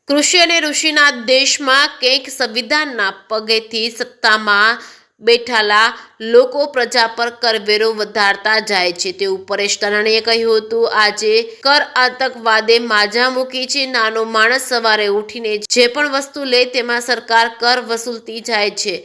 કૃષિ અને ઋષિના દેશમાં કંઈક સંવિધાનના પગેથી સત્તામાં બેઠેલા લોકો પ્રજા પર કરવેરો વધારતા જાય છે તેવું પરેશ ધાનાણીએ કહ્યું હતું। આજે કર આતંકવાદે માજા મૂકી છે। નાનો માણસ સવારે ઉઠીને જે પણ વસ્તુ લે તેમાં સરકાર કર વસૂલતી જાય છે।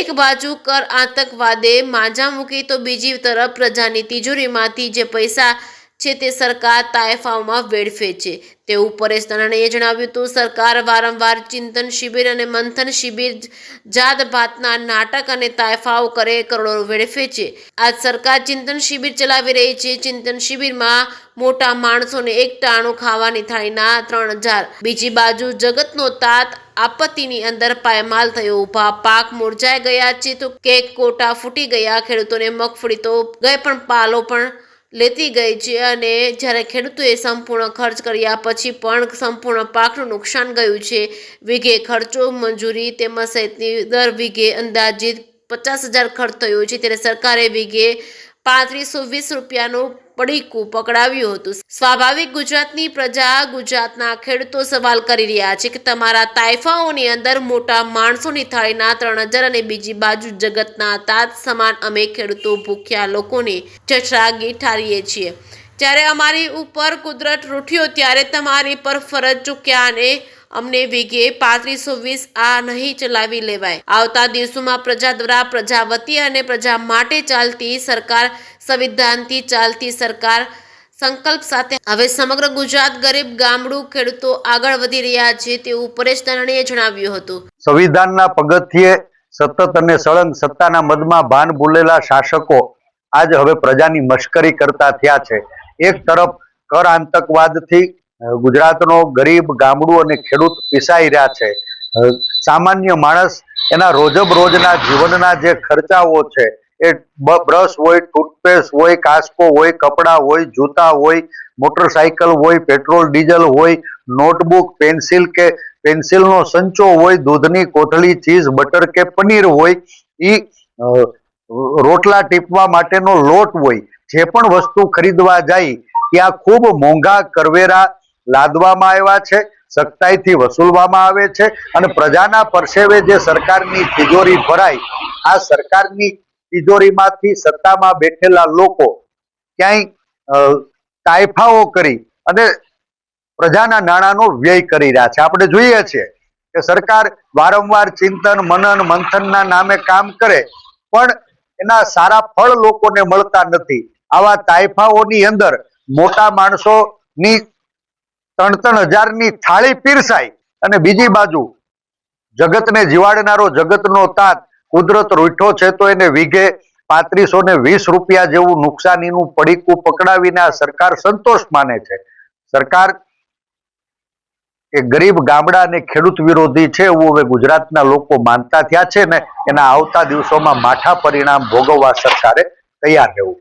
એક બાજુ કર આતંકવાદે માજા મૂકી તો બીજી તરફ પ્રજાની તિજોરીમાંથી જે પૈસા છે તે સરકાર તાયફાઓમાં વેડફે છે તેવું પરેશ ધાનાણીએ જણાવ્યું હતું। સરકાર વારંવાર ચિંતન શિબિર અને મંથન શિબિર જાત ભાતના નાટક અને તાયફાઓ કરે કરોડો વેડફે છે। આજ સરકાર ચિંતન શિબિર ચલાવી રહી છે। ચિંતન શિબિરમાં મોટા માણસોને એક ટાણું ખાવાની થાળીના 3000। બીજી બાજુ જગતનો તાત આપત્તિની અંદર પાયમાલ થયો। ઊભા પાક મુરઝાઈ ગયા છે તો કેક કોટા ફૂટી ગયા। ખેડૂતોને મગફળી તો ગઈ પણ પાલો પણ લેતી ગઈ છે અને જ્યારે ખેડૂતોએ સંપૂર્ણ ખર્ચ કર્યા પછી પણ સંપૂર્ણ પાકનું નુકસાન ગયું છે। વીઘે ખર્ચો મંજૂરી તેમજ સહિતની દર વીઘે અંદાજિત 50,000 ખર્ચ થયો છે ત્યારે સરકારે વીઘે 3520 રૂપિયાનું પડીકું પકડાવ્યું હતું। સ્વાભાવિક ગુજરાતની પ્રજા ગુજરાતના ખેડૂતો સવાલ કરી રહ્યા છે કે તમારા તાઇફાઓની અંદર મોટા માણસોની થાળીના 3000 અને બીજી બાજુ જગતના તાત સમાન અમે ખેડૂતો ભૂખ્યા લોકોને ચચરાગી ઠારીએ છીએ। જ્યારે અમારી ઉપર કુદરત રૂઠ્યો ત્યારે તમારી પર ફરજ ચૂક્યા અને અમને વીઘે 3520 આ નહીં ચલાવી લેવાય। આવતા દિવસોમાં પ્રજા દ્વારા પ્રજા વતી અને પ્રજા માટે ચાલતી સરકાર, સંવિધાનથી ચાલતી સરકાર સંકલ્પ સાથે હવે સમગ્ર ગુજરાત ગરીબ ગામડું ખેડૂતો આગળ વધી રહ્યા છે તેવું પરેશ ધાનાણીએ જણાવ્યું હતું। સંવિધાનના પગથિયે સતત અને સળંગ સત્તાના મદમાં ભાન ભૂલેલા શાસકો આજ હવે પ્રજાની મશ્કરી કરતા થયા છે। એક તરફ કર આતંકવાદથી ગુજરાતનો ગરીબ ગામડું અને ખેડૂત પીસાઈ રહ્યા છે। સામાન્ય માણસ એના રોજબરોજના જીવનના જે ખર્ચાઓ છે એ બ્રશ હોય, ટૂથપેસ્ટ હોય, કાસ્કો હોય, કપડાં હોય, જૂતા હોય, મોટરસાયકલ હોય, પેટ્રોલ ડીઝલ હોય, નોટબુક, પેન્સિલ કે પેન્સિલનો સંચો હોય, દૂધની કોથળી, ચીઝ, બટર કે પનીર હોય, એ રોટલા ટીપવા માટેનો લોટ હોય, જે પણ વસ્તુ ખરીદવા જાય ત્યાં ખૂબ મોંઘા કરવેરા લાદવામાં આવ્યા છે, સખ્તાઈથી વસૂલવામાં આવે છે અને પ્રજાના પરસેવે જે સરકારની તિજોરી ભરાય, આ સરકારની તિજોરીમાંથી સત્તામાં બેઠેલા લોકો ક્યાંય તાઇફાઓ કરી અને પ્રજાના નાણાંનો વ્યય કરી રહ્યા છે। આપણે જોઈએ છીએ કે સરકાર વારંવાર ચિંતન, મનન, મંથનના નામે કામ કરે પણ એના સારા ફળ લોકોને મળતા નથી। આવા તાઇફાઓની અંદર મોટા માણસોની 3,000ની થાળી પીરસાય અને બીજી બાજુ જગતને જીવાડનારો જગતનો તાત કુદરત રૂઠો છે તો એને વીઘે 3520 રૂપિયા જેવું નુકસાનીનું પડીકું પકડાવીને આ સરકાર સંતોષ માને છે। સરકાર એ ગરીબ ગામડા અને ખેડૂત વિરોધી છે એવું હવે ગુજરાતના લોકો માનતા થયા છે ને એના આવતા દિવસોમાં માઠા પરિણામ ભોગવવા સરકારે તૈયાર રહેવું।